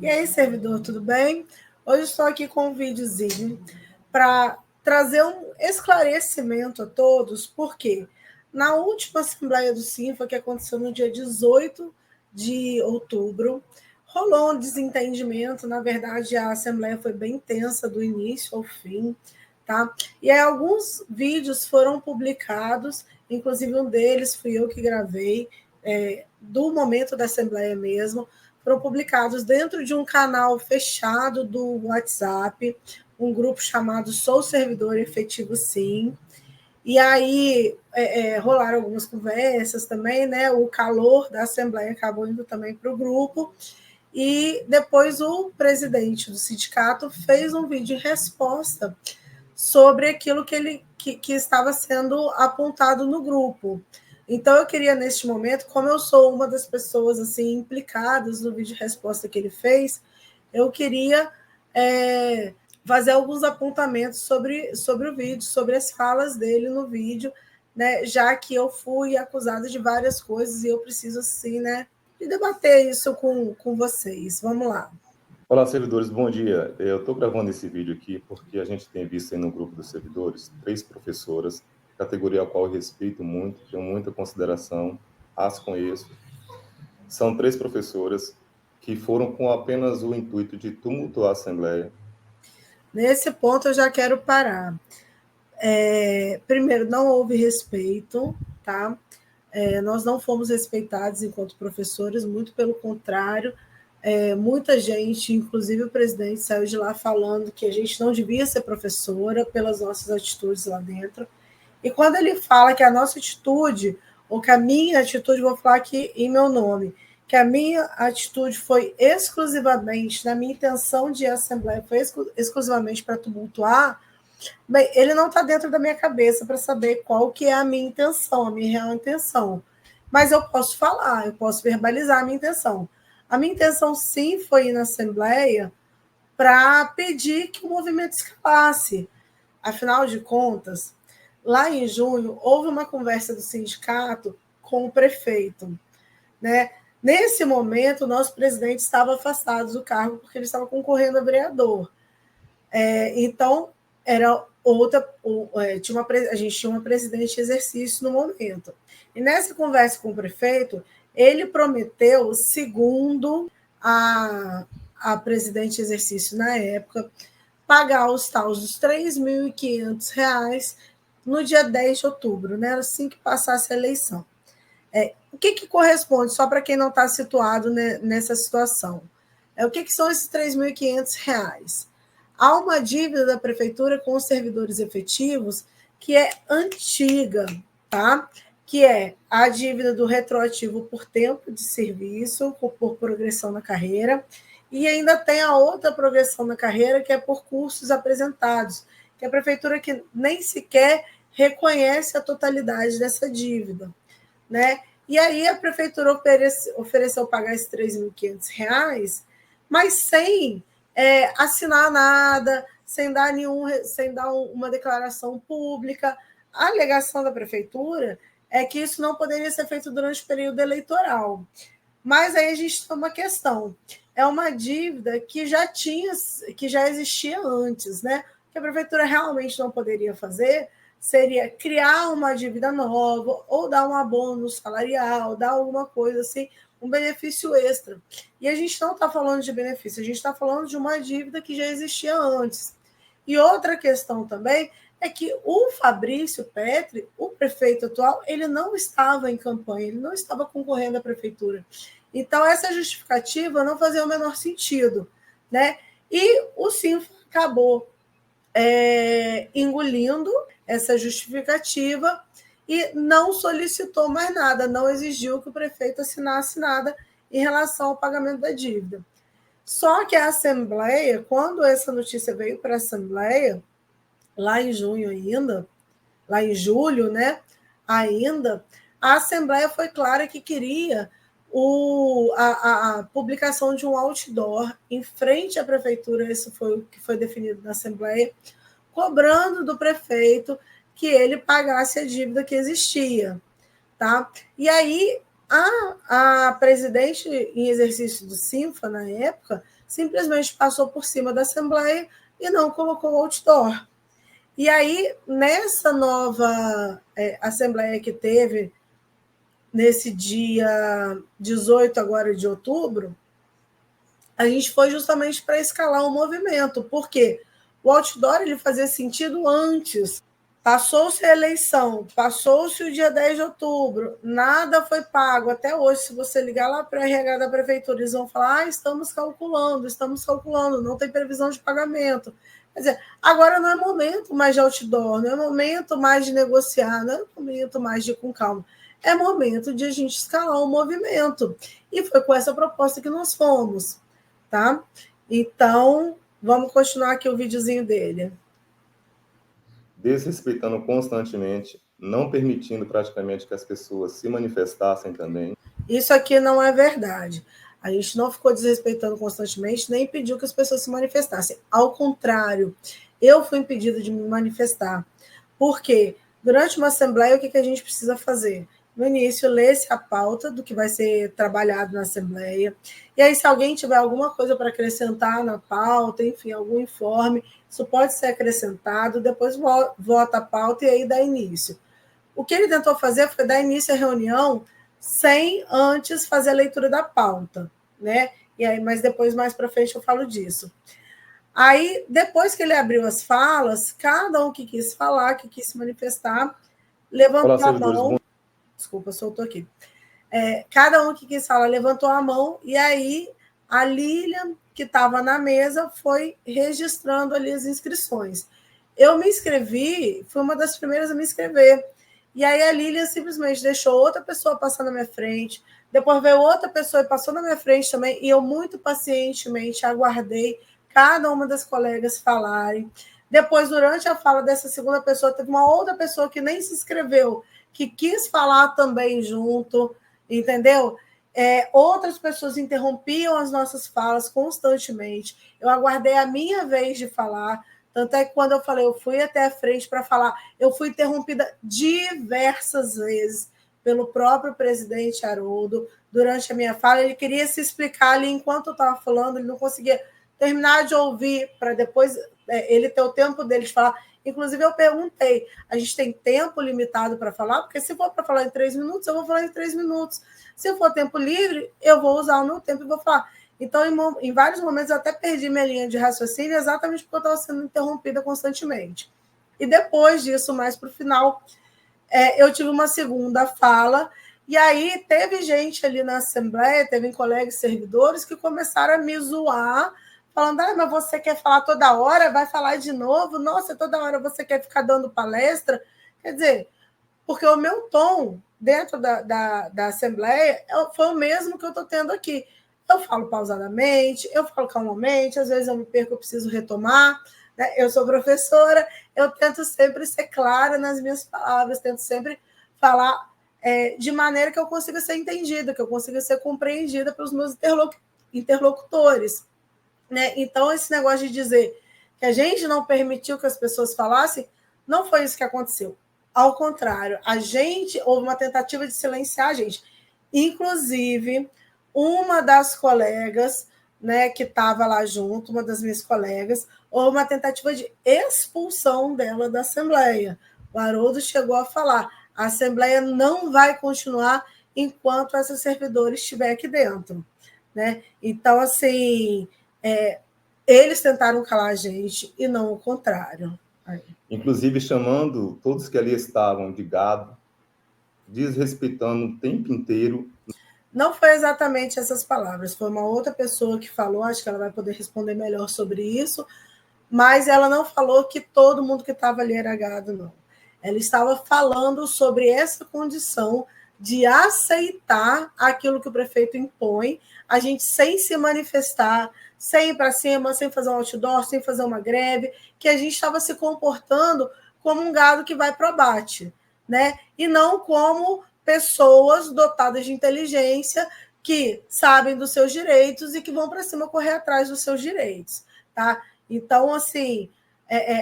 E aí, servidor, tudo bem? Hoje estou aqui com um videozinho para trazer um esclarecimento a todos, porque na última Assembleia do Sinfa, que aconteceu no dia 18 de outubro, rolou um desentendimento. Na verdade, a Assembleia foi bem tensa do início ao fim, tá? E aí alguns vídeos foram publicados, inclusive um deles fui eu que gravei, do momento da Assembleia mesmo, foram publicados dentro de um canal fechado do WhatsApp, um grupo chamado Sou Servidor Efetivo Sim. E aí rolaram algumas conversas também, né? O calor da Assembleia acabou indo também para o grupo. E depois o presidente do sindicato fez um vídeo em resposta sobre aquilo que estava sendo apontado no grupo. Então, eu queria, neste momento, como eu sou uma das pessoas assim implicadas no vídeo de resposta que ele fez, eu queria fazer alguns apontamentos sobre o vídeo, sobre as falas dele no vídeo, né, já que eu fui acusada de várias coisas e eu preciso, assim, né, de debater isso com vocês. Vamos lá. Olá, servidores, bom dia. Eu estou gravando esse vídeo aqui porque a gente tem visto aí no grupo dos servidores 3 professoras, categoria a qual eu respeito muito, tenho muita consideração, as conheço. São 3 professoras que foram com apenas o intuito de tumultuar a Assembleia. Nesse ponto, eu já quero parar. Primeiro, não houve respeito, tá? Nós não fomos respeitados enquanto professores, muito pelo contrário. Muita gente, inclusive o presidente, saiu de lá falando que a gente não devia ser professora pelas nossas atitudes lá dentro. E quando ele fala que a nossa atitude, ou que a minha atitude, vou falar aqui em meu nome, que a minha atitude foi exclusivamente, na minha intenção de assembleia, foi exclusivamente para tumultuar, bem, ele não está dentro da minha cabeça para saber qual que é a minha intenção, a minha real intenção. Mas eu posso falar, eu posso verbalizar a minha intenção. A minha intenção, sim, foi ir na Assembleia para pedir que o movimento escalasse. Afinal de contas, lá em junho, houve uma conversa do sindicato com o prefeito, né? Nesse momento, o nosso presidente estava afastado do cargo porque ele estava concorrendo a vereador. Então, era outra. A gente tinha uma presidente em exercício no momento. E nessa conversa com o prefeito, ele prometeu, segundo a presidente em exercício na época, pagar os tais dos R$ 3.500 no dia 10 de outubro, né? Assim que passasse a eleição. O que corresponde, só para quem não está situado, né, nessa situação? O que são esses R$ 3.500? Há uma dívida da prefeitura com os servidores efetivos que é antiga, tá? Que é a dívida do retroativo por tempo de serviço, por progressão na carreira, e ainda tem a outra progressão na carreira, que é por cursos apresentados, que a prefeitura que nem sequer reconhece a totalidade dessa dívida, né? E aí a prefeitura ofereceu pagar esses R$ 3.500, mas sem assinar nada, sem dar uma declaração pública. A alegação da prefeitura é que isso não poderia ser feito durante o período eleitoral. Mas aí a gente tem uma questão. É uma dívida que já existia antes, né? O que a prefeitura realmente não poderia fazer seria criar uma dívida nova ou dar um abono salarial, dar alguma coisa assim, um benefício extra. E a gente não está falando de benefício, a gente está falando de uma dívida que já existia antes. E outra questão também é que o Fabrício Petri, o prefeito atual, ele não estava em campanha, ele não estava concorrendo à prefeitura. Então, essa justificativa não fazia o menor sentido, né? E o Sinfa acabou engolindo essa justificativa e não solicitou mais nada, não exigiu que o prefeito assinasse nada em relação ao pagamento da dívida. Só que a Assembleia, quando essa notícia veio para a Assembleia, lá em junho ainda, lá em julho, né, ainda, a Assembleia foi clara que queria a publicação de um outdoor em frente à prefeitura, isso foi o que foi definido na Assembleia, cobrando do prefeito que ele pagasse a dívida que existia. Tá? E aí, a presidente em exercício do Sinfa, na época, simplesmente passou por cima da Assembleia e não colocou o outdoor. E aí, nessa nova Assembleia que teve, nesse dia 18 agora de outubro, a gente foi justamente para escalar o movimento, porque o outdoor ele fazia sentido antes. Passou-se a eleição, passou-se o dia 10 de outubro, nada foi pago. Até hoje, se você ligar lá para a RH da prefeitura, eles vão falar: estamos calculando, não tem previsão de pagamento. Quer dizer, agora não é momento mais de outdoor, não é momento mais de negociar, não é momento mais de ir com calma. É momento de a gente escalar o movimento. E foi com essa proposta que nós fomos. Tá? Então, vamos continuar aqui o videozinho dele. Desrespeitando constantemente, não permitindo praticamente que as pessoas se manifestassem também. Isso aqui não é verdade. A gente não ficou desrespeitando constantemente, nem pediu que as pessoas se manifestassem. Ao contrário, eu fui impedida de me manifestar. Por quê? Durante uma assembleia, o que a gente precisa fazer? No início, lê-se a pauta do que vai ser trabalhado na Assembleia. E aí, se alguém tiver alguma coisa para acrescentar na pauta, enfim, algum informe, isso pode ser acrescentado, depois vota a pauta e aí dá início. O que ele tentou fazer foi dar início à reunião sem antes fazer a leitura da pauta, né? E aí, mas depois, mais para frente, eu falo disso. Aí, depois que ele abriu as falas, cada um que quis falar, que quis se manifestar, levantou a mão. Desculpa, soltou aqui. Cada um que quis falar levantou a mão, e aí a Lília, que estava na mesa, foi registrando ali as inscrições. Eu me inscrevi, fui uma das primeiras a me inscrever. E aí a Lília simplesmente deixou outra pessoa passar na minha frente, depois veio outra pessoa e passou na minha frente também, e eu muito pacientemente aguardei cada uma das colegas falarem. Depois, durante a fala dessa segunda pessoa, teve uma outra pessoa que nem se inscreveu, que quis falar também junto, entendeu? Outras pessoas interrompiam as nossas falas constantemente. Eu aguardei a minha vez de falar, tanto é que quando eu falei, eu fui até a frente para falar, eu fui interrompida diversas vezes pelo próprio presidente Haroldo durante a minha fala. Ele queria se explicar ali enquanto eu estava falando, ele não conseguia terminar de ouvir para depois ele ter o tempo dele de falar. Inclusive, eu perguntei, a gente tem tempo limitado para falar? Porque se for para falar em 3 minutos, eu vou falar em 3 minutos. Se for tempo livre, eu vou usar o meu tempo e vou falar. Então, em vários momentos, eu até perdi minha linha de raciocínio exatamente porque eu estava sendo interrompida constantemente. E depois disso, mais para o final, eu tive uma segunda fala, e aí teve gente ali na Assembleia, teve colegas servidores que começaram a me zoar, falando: mas você quer falar toda hora? Vai falar de novo? Nossa, toda hora você quer ficar dando palestra? Quer dizer, porque o meu tom dentro da Assembleia foi o mesmo que eu estou tendo aqui. Eu falo pausadamente, eu falo calmamente, às vezes eu me perco, eu preciso retomar. Né? Eu sou professora, eu tento sempre ser clara nas minhas palavras, tento sempre falar de maneira que eu consiga ser entendida, que eu consiga ser compreendida pelos meus interlocutores. Né? Então, esse negócio de dizer que a gente não permitiu que as pessoas falassem, não foi isso que aconteceu. Ao contrário, houve uma tentativa de silenciar a gente. Inclusive, uma das colegas, né, que estava lá junto, uma das minhas colegas, houve uma tentativa de expulsão dela da Assembleia. O Haroldo chegou a falar: a Assembleia não vai continuar enquanto essa servidora estiver aqui dentro. Né? Então, assim, eles tentaram calar a gente e não o contrário. Inclusive chamando todos que ali estavam de gado, desrespeitando o tempo inteiro. Não foi exatamente essas palavras, foi uma outra pessoa que falou, acho que ela vai poder responder melhor sobre isso, mas ela não falou que todo mundo que estava ali era gado, não. Ela estava falando sobre essa condição de aceitar aquilo que o prefeito impõe, a gente sem se manifestar, sem ir para cima, sem fazer um outdoor, sem fazer uma greve, que a gente estava se comportando como um gado que vai para o abate, né? E não como pessoas dotadas de inteligência que sabem dos seus direitos e que vão para cima correr atrás dos seus direitos, tá? Então, assim,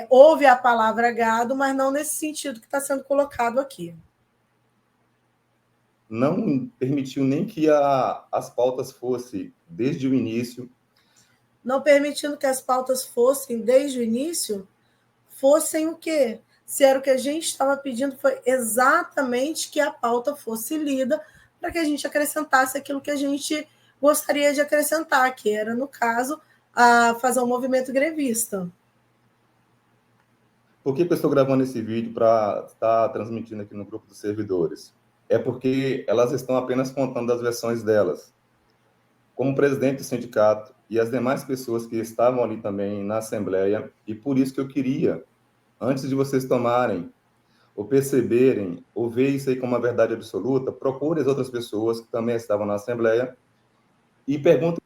houve a palavra gado, mas não nesse sentido que está sendo colocado aqui. Não permitiu nem que as pautas fossem, desde o início, não permitindo que as pautas fossem, desde o início, fossem o quê? Se era o que a gente estava pedindo, foi exatamente que a pauta fosse lida para que a gente acrescentasse aquilo que a gente gostaria de acrescentar, que era, no caso, fazer um movimento grevista. Por que eu estou gravando esse vídeo para estar transmitindo aqui no grupo dos servidores? É porque elas estão apenas contando as versões delas. Como presidente do sindicato e as demais pessoas que estavam ali também na Assembleia, e por isso que eu queria, antes de vocês tomarem ou perceberem, ou ver isso aí como uma verdade absoluta, procure as outras pessoas que também estavam na Assembleia e perguntem.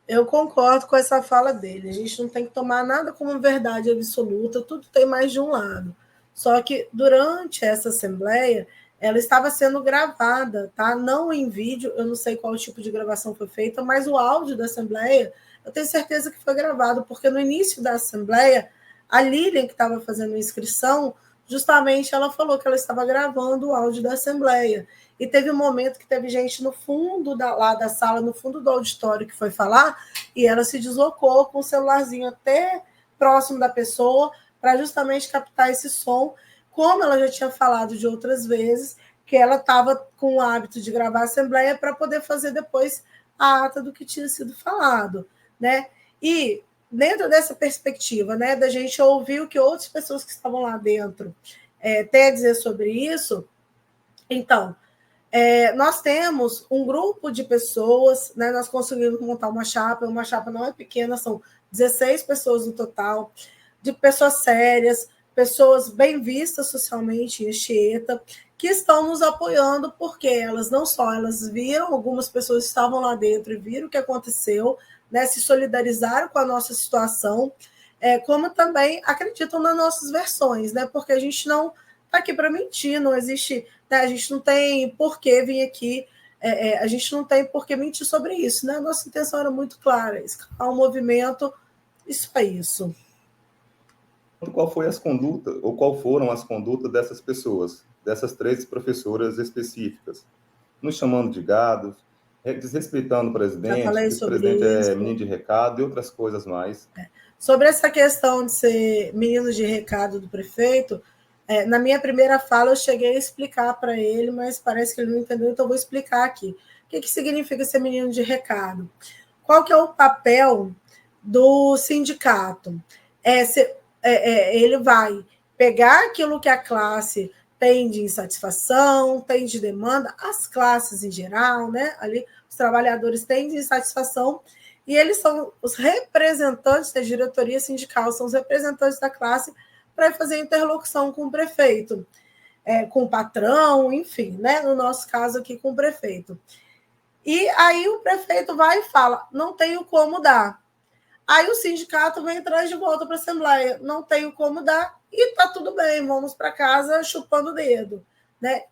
Eu concordo com essa fala dele. A gente não tem que tomar nada como verdade absoluta, tudo tem mais de um lado. Só que durante essa assembleia, ela estava sendo gravada, tá? Não em vídeo, eu não sei qual tipo de gravação foi feita, mas o áudio da assembleia, eu tenho certeza que foi gravado, porque no início da assembleia, a Lilian, que estava fazendo a inscrição, justamente ela falou que ela estava gravando o áudio da assembleia. E teve um momento que teve gente no fundo lá da sala, no fundo do auditório, que foi falar, e ela se deslocou com o celularzinho até próximo da pessoa, para justamente captar esse som, como ela já tinha falado de outras vezes, que ela estava com o hábito de gravar a assembleia para poder fazer depois a ata do que tinha sido falado, né? E dentro dessa perspectiva, né, da gente ouvir o que outras pessoas que estavam lá dentro têm a dizer sobre isso, então, nós temos um grupo de pessoas, né, nós conseguimos montar uma chapa não é pequena, são 16 pessoas no total, de pessoas sérias, pessoas bem vistas socialmente em Anchieta, que estão nos apoiando, porque elas não só, elas viram, algumas pessoas estavam lá dentro e viram o que aconteceu, né, se solidarizaram com a nossa situação, como também acreditam nas nossas versões, né, porque a gente não está aqui para mentir, não existe, né, a gente não tem por que vir aqui, a gente não tem por que mentir sobre isso, né? A nossa intenção era muito clara, escalar um movimento, isso é isso. Qual foi as condutas, ou qual foram as condutas dessas pessoas, dessas 13 professoras específicas, nos chamando de gados, desrespeitando o presidente, que o presidente é menino de recado e outras coisas mais. Sobre essa questão de ser menino de recado do prefeito, na minha primeira fala eu cheguei a explicar para ele, mas parece que ele não entendeu, então eu vou explicar aqui. O que significa ser menino de recado? Qual que é o papel do sindicato? Ele vai pegar aquilo que a classe tem de insatisfação, tem de demanda, as classes em geral, né? Ali os trabalhadores têm de insatisfação, e eles são os representantes da diretoria sindical, são os representantes da classe para fazer interlocução com o prefeito, com o patrão, enfim, né? No nosso caso aqui, com o prefeito. E aí o prefeito vai e fala, não tenho como dar. Aí o sindicato vem e traz de volta para a Assembleia, não tenho como dar, e está tudo bem, vamos para casa chupando o dedo, né?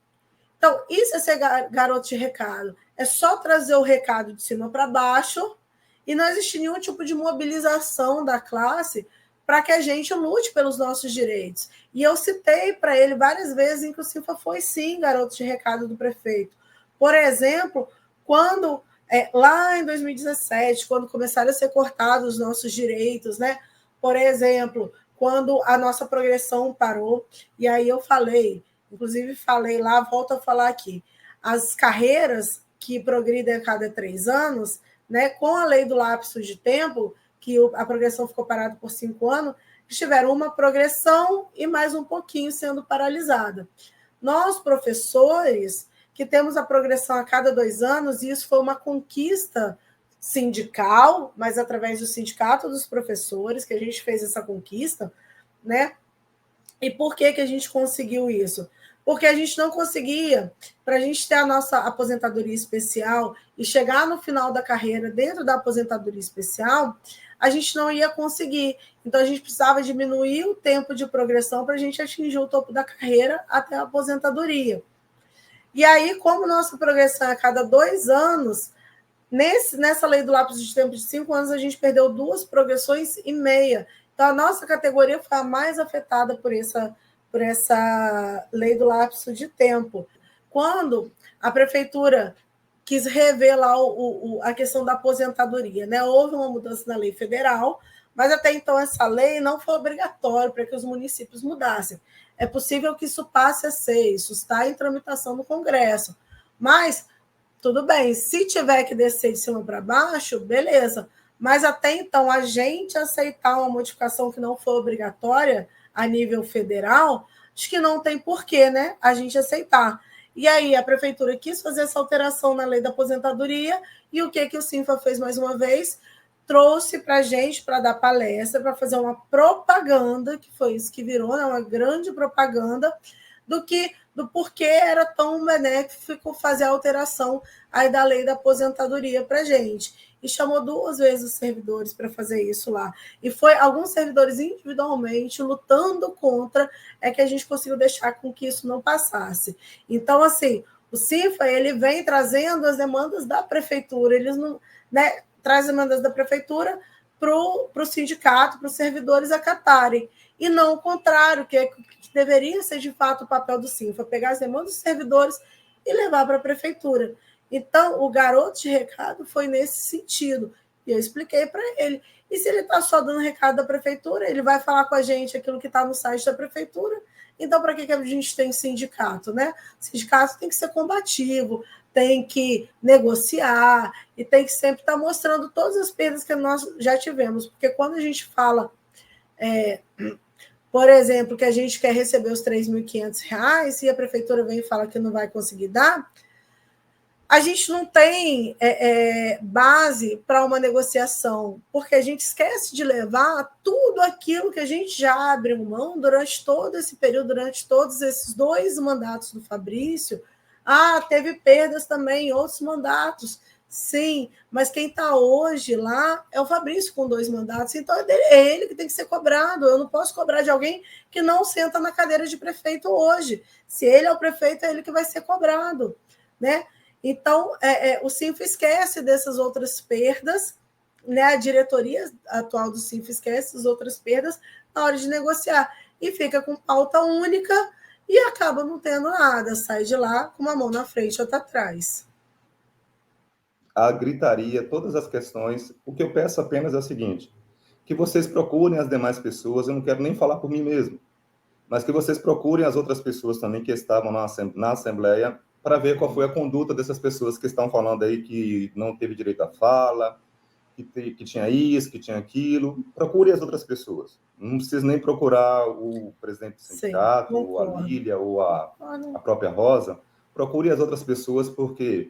Então, isso é ser garoto de recado. É só trazer o recado de cima para baixo e não existe nenhum tipo de mobilização da classe para que a gente lute pelos nossos direitos. E eu citei para ele várias vezes em que o Silva foi, sim, garoto de recado do prefeito. Por exemplo, quando, lá em 2017, quando começaram a ser cortados os nossos direitos, né? Por exemplo, quando a nossa progressão parou, e aí eu falei, inclusive falei lá, volto a falar aqui, as carreiras que progridem a cada 3 anos, né, com a lei do lapso de tempo, que a progressão ficou parada por 5 anos, tiveram uma progressão e mais um pouquinho sendo paralisada. Nós, professores, que temos a progressão a cada 2 anos, e isso foi uma conquista sindical, mas através do sindicato dos professores, que a gente fez essa conquista, né? E por que a gente conseguiu isso? Porque a gente não conseguia, para a gente ter a nossa aposentadoria especial e chegar no final da carreira dentro da aposentadoria especial, a gente não ia conseguir. Então, a gente precisava diminuir o tempo de progressão para a gente atingir o topo da carreira até a aposentadoria. E aí, como nossa progressão é a cada 2 anos, nessa lei do lapso de tempo de 5 anos, a gente perdeu 2 progressões e meia. Então, a nossa categoria foi a mais afetada por essa lei do lapso de tempo. Quando a prefeitura quis rever lá a questão da aposentadoria, né? Houve uma mudança na lei federal, mas até então essa lei não foi obrigatória para que os municípios mudassem. É possível que isso passe a ser, isso está em tramitação no Congresso. Mas, tudo bem, se tiver que descer de cima para baixo, beleza. Mas até então, a gente aceitar uma modificação que não foi obrigatória a nível federal, acho que não tem porquê, né? A gente aceitar. E aí a prefeitura quis fazer essa alteração na lei da aposentadoria, e o que o Sinfa fez mais uma vez? Trouxe para a gente para dar palestra, para fazer uma propaganda, que foi isso que virou, né? Uma grande propaganda do porquê era tão benéfico fazer a alteração aí da lei da aposentadoria para a gente. E chamou 2 vezes os servidores para fazer isso lá. E foi alguns servidores individualmente lutando contra, é que a gente conseguiu deixar com que isso não passasse. Então, assim, o Sinfa, ele vem trazendo as demandas da prefeitura, eles não, né, traz as demandas da prefeitura para o sindicato, para os servidores acatarem, e não o contrário, que deveria ser de fato o papel do Sinfa, pegar as demandas dos servidores e levar para a prefeitura. Então, o garoto de recado foi nesse sentido. E eu expliquei para ele. E se ele está só dando recado da prefeitura, ele vai falar com a gente aquilo que está no site da prefeitura. Então, para que a gente tem sindicato, né? O sindicato tem que ser combativo, tem que negociar e tem que sempre estar mostrando todas as perdas que nós já tivemos. Porque quando a gente fala, por exemplo, que a gente quer receber os R$3.500 e a prefeitura vem e fala que não vai conseguir dar, a gente não tem base para uma negociação, porque a gente esquece de levar tudo aquilo que a gente já abriu mão durante todo esse período, durante todos esses 2 mandatos do Fabrício. Teve perdas também em outros mandatos, sim, mas quem está hoje lá é o Fabrício com 2 mandatos, então é ele que tem que ser cobrado. Eu não posso cobrar de alguém que não senta na cadeira de prefeito hoje. Se ele é o prefeito, é ele que vai ser cobrado, né? Então, o Sinfa esquece dessas outras perdas, né? A diretoria atual do Sinfa esquece das outras perdas na hora de negociar e fica com pauta única e acaba não tendo nada, sai de lá com uma mão na frente e outra atrás. A gritaria, todas as questões, o que eu peço apenas é o seguinte, que vocês procurem as demais pessoas, eu não quero nem falar por mim mesmo, mas que vocês procurem as outras pessoas também que estavam na Assembleia para ver qual foi a conduta dessas pessoas que estão falando aí que não teve direito à fala, que tinha isso, que tinha aquilo. Procure as outras pessoas. Não precisa nem procurar o presidente do sindicato, ou a Lília, ou a própria Rosa. Procure as outras pessoas, porque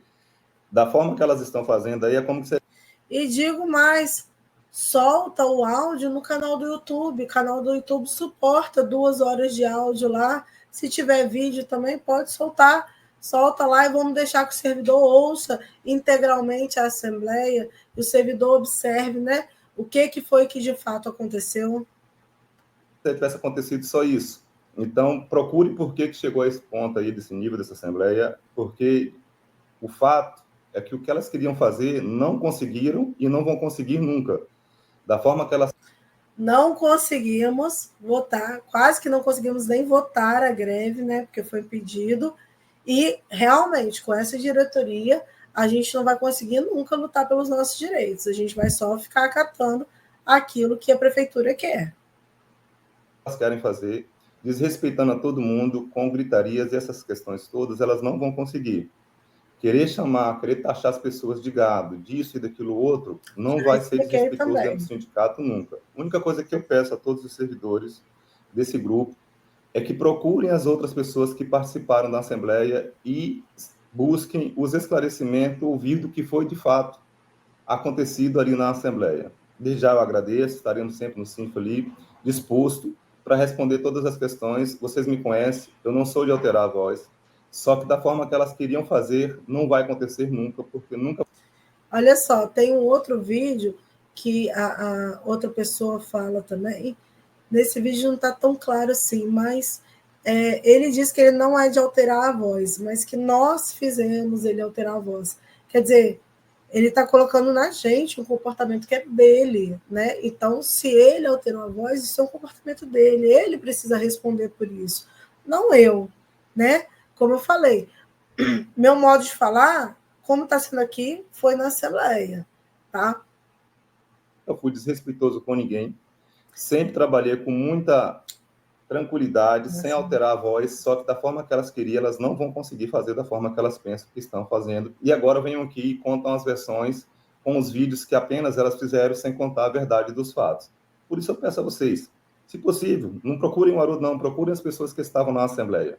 da forma que elas estão fazendo aí é como que você... E digo mais, solta o áudio no canal do YouTube. O canal do YouTube suporta 2 horas de áudio lá. Se tiver vídeo também, pode soltar. Solta lá e vamos deixar que o servidor ouça integralmente a Assembleia e o servidor observe, né, o que foi que de fato aconteceu. Se tivesse acontecido só isso. Então, procure por que chegou a esse ponto aí, desse nível dessa Assembleia, porque o fato é que o que elas queriam fazer não conseguiram e não vão conseguir nunca. Da forma que elas... Não conseguimos votar, quase que não conseguimos nem votar a greve, né, porque foi pedido. E, realmente, com essa diretoria, a gente não vai conseguir nunca lutar pelos nossos direitos. A gente vai só ficar acatando aquilo que a prefeitura quer. Elas querem fazer, desrespeitando a todo mundo, com gritarias e essas questões todas, elas não vão conseguir. Querer chamar, querer taxar as pessoas de gado, disso e daquilo outro, não vai ser desrespeitoso dentro do sindicato nunca. A única coisa que eu peço a todos os servidores desse grupo é que procurem as outras pessoas que participaram da Assembleia e busquem os esclarecimentos, ouvir do que foi de fato acontecido ali na Assembleia. Desde já eu agradeço, estaremos sempre no Sinfa ali, disposto para responder todas as questões. Vocês me conhecem, eu não sou de alterar a voz, só que da forma que elas queriam fazer, não vai acontecer nunca, porque nunca... Olha só, tem um outro vídeo que a outra pessoa fala também. Nesse vídeo não está tão claro assim, mas ele diz que ele não é de alterar a voz, mas que nós fizemos ele alterar a voz. Quer dizer, ele está colocando na gente um comportamento que é dele, né? Então, se ele alterou a voz, isso é um comportamento dele, ele precisa responder por isso, não eu, né? Como eu falei, meu modo de falar como está sendo aqui, foi na Assembleia, tá? Eu fui desrespeitoso com ninguém, sempre trabalhei com muita tranquilidade, sem alterar a voz, só que da forma que elas queriam, elas não vão conseguir fazer da forma que elas pensam que estão fazendo. E agora venham aqui e contam as versões com os vídeos que apenas elas fizeram, sem contar a verdade dos fatos. Por isso eu peço a vocês, se possível, não procurem o Haroldo, não, procurem as pessoas que estavam na Assembleia.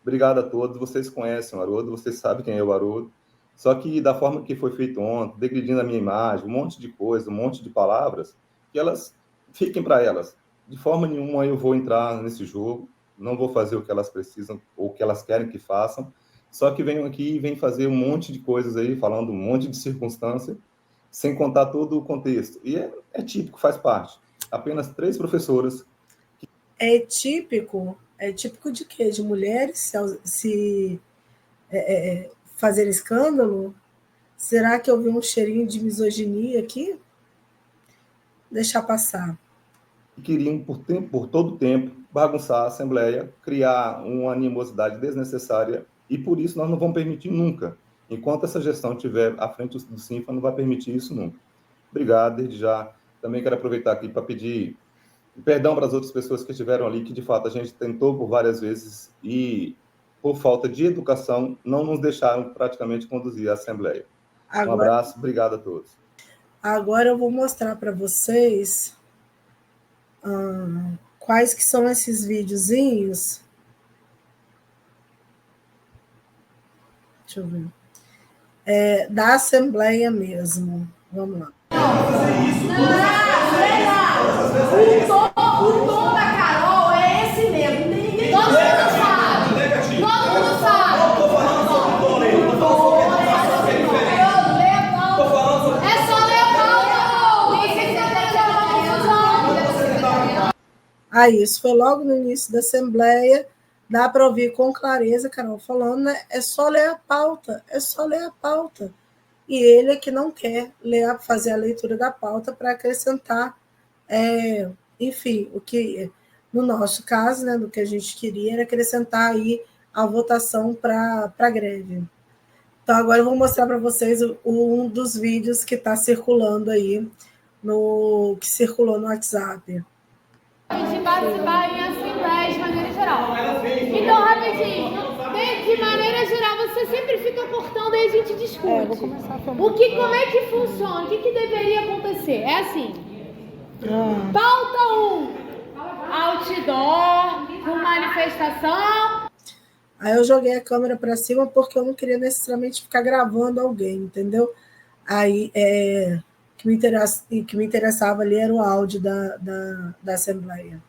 Obrigado a todos, vocês conhecem o Haroldo, vocês sabem quem é o Haroldo, só que da forma que foi feito ontem, degredindo a minha imagem, um monte de coisa, um monte de palavras, que elas fiquem para elas. De forma nenhuma eu vou entrar nesse jogo, não vou fazer o que elas precisam ou o que elas querem que façam, só que venham aqui e vêm fazer um monte de coisas aí, falando um monte de circunstância, sem contar todo o contexto. E é típico, faz parte. Apenas 3 professoras. É típico de quê? De mulheres se fazer escândalo? Será que eu vi um cheirinho de misoginia aqui? Deixar passar. Queriam, por todo o tempo, bagunçar a Assembleia, criar uma animosidade desnecessária, e por isso nós não vamos permitir nunca. Enquanto essa gestão estiver à frente do CINFA, não vai permitir isso nunca. Obrigado, desde já. Também quero aproveitar aqui para pedir perdão para as outras pessoas que estiveram ali, que de fato a gente tentou por várias vezes e, por falta de educação, não nos deixaram praticamente conduzir a Assembleia. Um abraço, obrigado a todos. Agora eu vou mostrar para vocês quais que são esses videozinhos. Deixa eu ver. Da Assembleia mesmo. Vamos lá. O tom da Carol é esse mesmo. Todo mundo sabe. Todo mundo sabe. É só ler a pauta. Aí, isso foi logo no início da Assembleia. Dá para ouvir com clareza, Carol falando, né? É só ler a pauta. É só ler a pauta. E ele é que não quer fazer a leitura da pauta para acrescentar, enfim, o que, no nosso caso, né, do que a gente queria era acrescentar aí a votação para a greve. Então, agora eu vou mostrar para vocês um dos vídeos que está circulando aí, que circulou no WhatsApp. De participar em assembleias de maneira geral. Então, rapidinho, de maneira geral, você sempre fica cortando e a gente discute. Como é que funciona? O que deveria acontecer? É assim. Pauta 1. Outdoor, com manifestação. Aí eu joguei a câmera para cima porque eu não queria necessariamente ficar gravando alguém, entendeu? Aí, que me interessava ali era o áudio da Assembleia.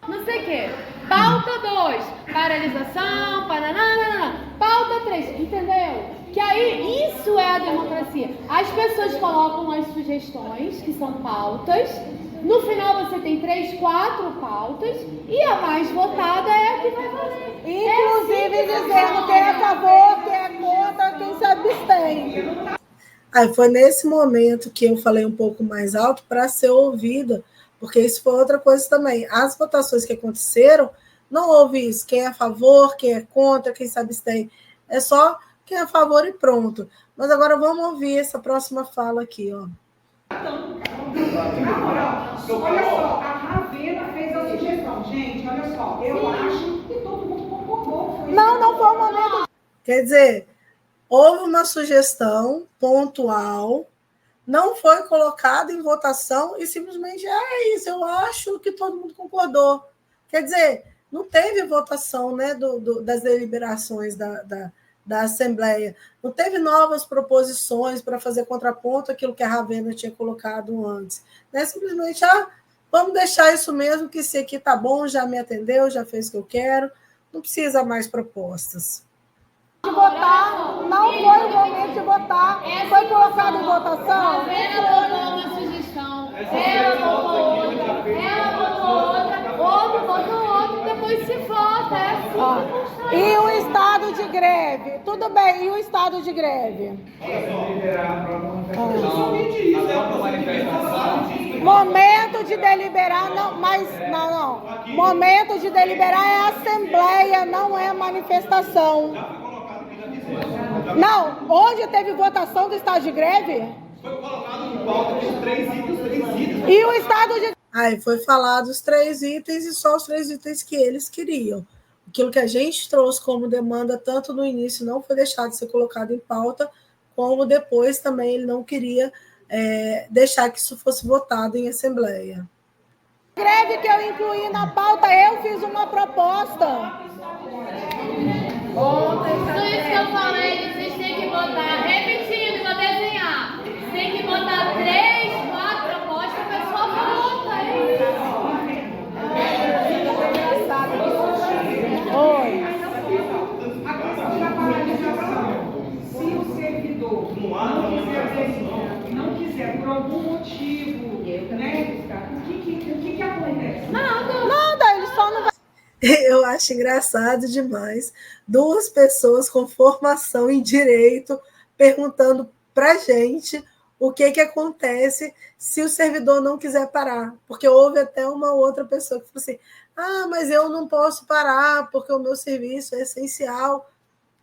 Não sei o quê. Pauta 2, paralisação, pananana. Pauta 3, entendeu? Que aí, isso é a democracia. As pessoas colocam as sugestões, que são pautas. No final você tem 3, 4 pautas. E a mais votada é a que vai valer. Inclusive dizendo quem é a favor, quem é contra, quem se abstém. Aí foi nesse momento que eu falei um pouco mais alto para ser ouvida, porque isso foi outra coisa também. As votações que aconteceram, não houve isso. Quem é a favor, quem é contra, quem se abstém. É só quem é a favor e pronto. Mas agora vamos ouvir essa próxima fala aqui, ó. Olha só, a Ravena fez a sugestão. Gente, olha só, eu acho que todo mundo concordou. Não foi um momento. Quer dizer, houve uma sugestão pontual, não foi colocada em votação e simplesmente é isso, eu acho que todo mundo concordou. Quer dizer, não teve votação, né, das deliberações da Assembleia, não teve novas proposições para fazer contraponto àquilo que a Ravena tinha colocado antes. Né? Simplesmente, vamos deixar isso mesmo, que esse aqui está bom, já me atendeu, já fez o que eu quero, não precisa mais propostas. De votar, não foi o momento de votar, foi colocado em votação. Ela botou uma sugestão, ela botou outra, outro botou outra, depois se vota, é assim. E o estado de greve? Tudo bem, e o estado de greve? Momento de deliberar, não. Momento de deliberar é assembleia, não é manifestação. Não, onde teve votação do estado de greve? Foi colocado em pauta os 3 itens. E o estado de... Aí foi falado os 3 itens e só os 3 itens que eles queriam. Aquilo que a gente trouxe como demanda, tanto no início, não foi deixado de ser colocado em pauta, como depois também ele não queria deixar que isso fosse votado em assembleia. Greve que eu incluí na pauta, eu fiz uma proposta. Tudo isso que eu falei, vocês têm que botar, repetindo, vou desenhar. Vocês têm que botar 3, 4 propostas, a pessoa vota. Oi. A questão da paralisação. Se o servidor não quiser por algum motivo, né? O que acontece? Nada, ele só não vai... Eu acho engraçado demais 2 pessoas com formação em direito perguntando para a gente o que acontece se o servidor não quiser parar. Porque houve até uma outra pessoa que falou assim, mas eu não posso parar porque o meu serviço é essencial.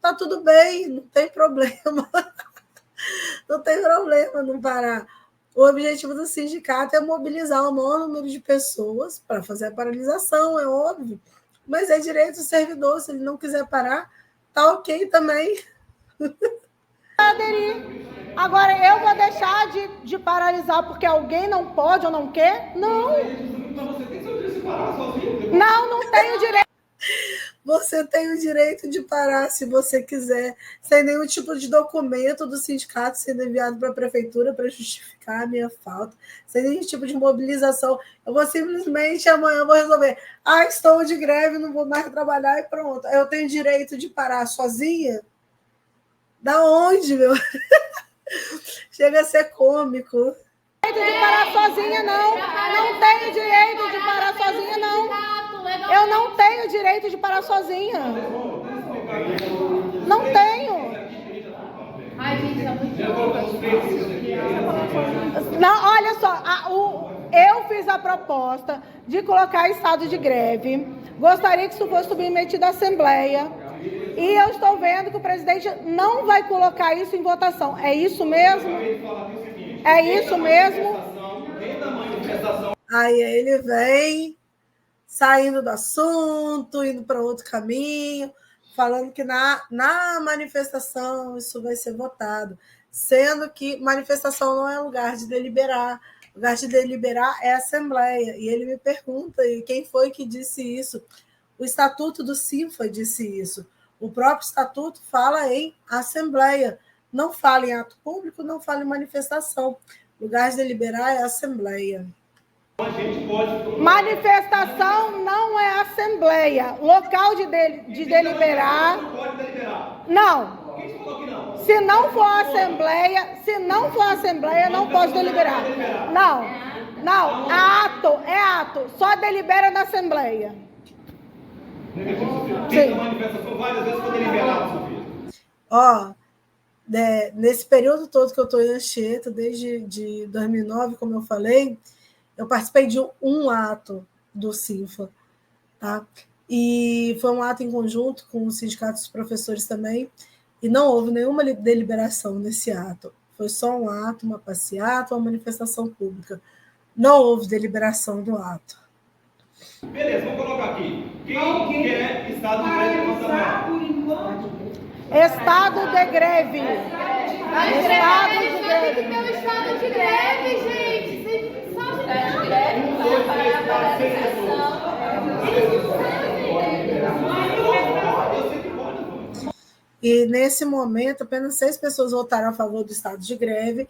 Tá tudo bem, não tem problema. Não tem problema não parar. O objetivo do sindicato é mobilizar o maior número de pessoas para fazer a paralisação, é óbvio. Mas é direito do servidor, se ele não quiser parar, tá ok também. aderir. Agora, eu vou deixar de paralisar porque alguém não pode ou não quer? Não. Não tenho direito. Você tem o direito de parar se você quiser, sem nenhum tipo de documento do sindicato sendo enviado para a prefeitura para justificar a minha falta, sem nenhum tipo de mobilização. Eu vou simplesmente amanhã vou resolver. Estou de greve, não vou mais trabalhar e pronto. Eu tenho direito de parar sozinha? Da onde, meu? Chega a ser cômico. De parar sozinha, não. Não tenho direito de parar sozinha, não. Eu não tenho direito de parar sozinha. Não tenho. Ai, gente, é muito Não, olha só, eu fiz a proposta de colocar estado de greve. Gostaria que isso fosse submetido à Assembleia. E eu estou vendo que o presidente não vai colocar isso em votação. É isso mesmo? É isso mesmo? Aí ele vem saindo do assunto, indo para outro caminho, falando que na manifestação isso vai ser votado, sendo que manifestação não é lugar de deliberar. O lugar de deliberar é a Assembleia. E ele me pergunta, e quem foi que disse isso? O Estatuto do CINFA disse isso. O próprio Estatuto fala em Assembleia. Não fala em ato público, não fala em manifestação. O lugar de deliberar é a Assembleia. Manifestação não é Assembleia. Local de deliberar... Não. Se não for Assembleia, não pode deliberar. Não. É ato. Só delibera na Assembleia. Sim. Manifestação várias vezes foi deliberado, Sofia. Nesse período todo que eu estou em Anchieta, desde 2009, como eu falei, eu participei de um ato do CINFA, tá? E foi um ato em conjunto com o Sindicato dos Professores também, e não houve nenhuma deliberação nesse ato. Foi só um ato, uma passeata, uma manifestação pública. Não houve deliberação do ato. Beleza, vamos colocar aqui. Quem quer estado de greve? Estado de greve. Eles têm que ter um estado de greve, gente. Vocês sabem de greve, para parar a paralisação. E, nesse momento, apenas 6 pessoas votaram a favor do estado de greve.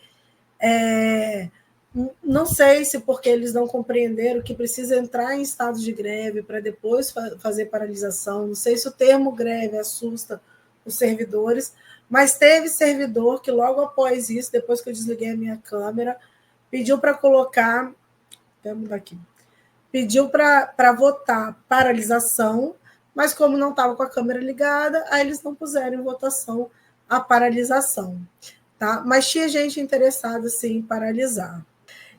Não sei se porque eles não compreenderam que precisa entrar em estado de greve para depois fazer paralisação. Não sei se o termo greve assusta os servidores, mas teve servidor que logo após isso, depois que eu desliguei a minha câmera, pediu para colocar... Vamos daqui. Pediu para votar paralisação, mas como não estava com a câmera ligada, aí eles não puseram em votação a paralisação. Tá? Mas tinha gente interessada, sim, em paralisar.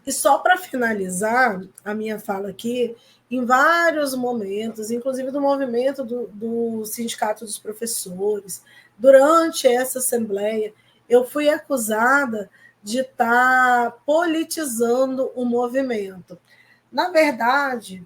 E só para finalizar a minha fala aqui, em vários momentos, inclusive do movimento do Sindicato dos Professores, durante essa assembleia, eu fui acusada de estar politizando o movimento. Na verdade,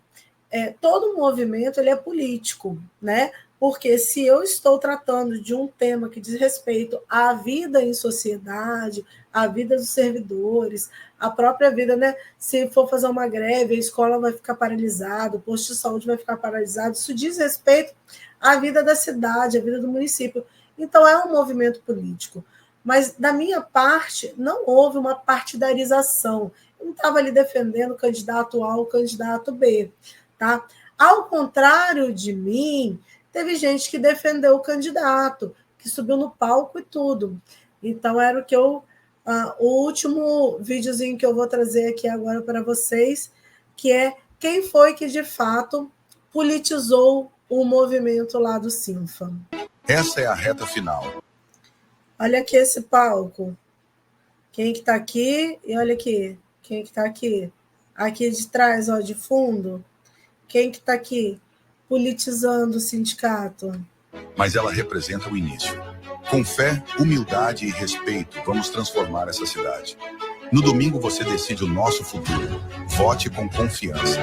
todo movimento ele é político, né? Porque se eu estou tratando de um tema que diz respeito à vida em sociedade, à vida dos servidores, à própria vida, né? Se for fazer uma greve, a escola vai ficar paralisada, o posto de saúde vai ficar paralisado, isso diz respeito à vida da cidade, à vida do município. Então, é um movimento político. Mas, da minha parte, não houve uma partidarização. Eu não estava ali defendendo o candidato A ou o candidato B. Tá? Ao contrário de mim, teve gente que defendeu o candidato, que subiu no palco e tudo. Então, era o que o último videozinho que eu vou trazer aqui agora para vocês, que é quem foi que, de fato, politizou o movimento lá do Sinfa. Essa é a reta final. Olha aqui esse palco. Quem que está aqui? E olha aqui. Quem que está aqui? Aqui de trás, ó, de fundo. Quem que está aqui? Politizando o sindicato. Mas ela representa o início. Com fé, humildade e respeito, vamos transformar essa cidade. No domingo você decide o nosso futuro. Vote com confiança.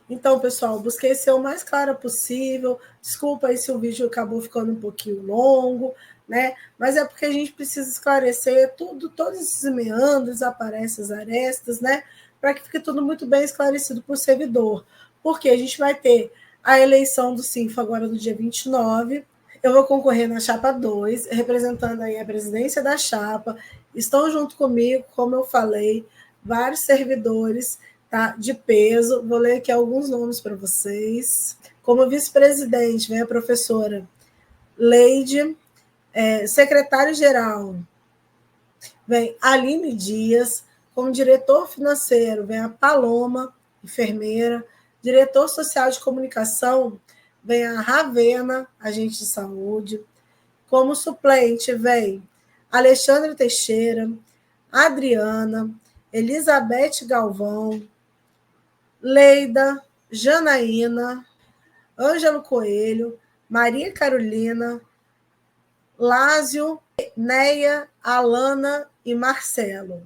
Então, pessoal, busquei ser o mais clara possível. Desculpa aí se o vídeo acabou ficando um pouquinho longo, né? Mas é porque a gente precisa esclarecer tudo, todos esses meandros, aparecem as arestas, né? Para que fique tudo muito bem esclarecido para o servidor. Porque a gente vai ter a eleição do Sinfa agora no dia 29. Eu vou concorrer na chapa 2, representando aí a presidência da chapa. Estão junto comigo, como eu falei, vários servidores, tá, de peso. Vou ler aqui alguns nomes para vocês. Como vice-presidente, vem a professora Leide. Secretário-geral, vem Aline Dias. Como diretor financeiro, vem a Paloma, enfermeira. Diretor social de comunicação, vem a Ravena, agente de saúde. Como suplente, vem Alexandre Teixeira, Adriana, Elizabeth Galvão, Leida, Janaína, Ângelo Coelho, Maria Carolina, Lázio, Neia, Alana e Marcelo.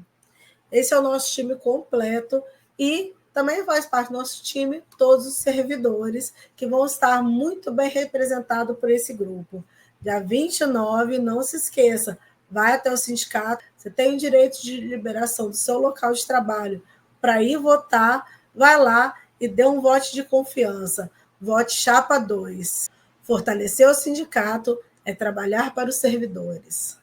Esse é o nosso time completo e também faz parte do nosso time todos os servidores que vão estar muito bem representados por esse grupo. Dia 29, não se esqueça, vai até o sindicato, você tem o direito de liberação do seu local de trabalho para ir votar, vai lá e dê um voto de confiança. Vote chapa 2. Fortalecer o sindicato é trabalhar para os servidores.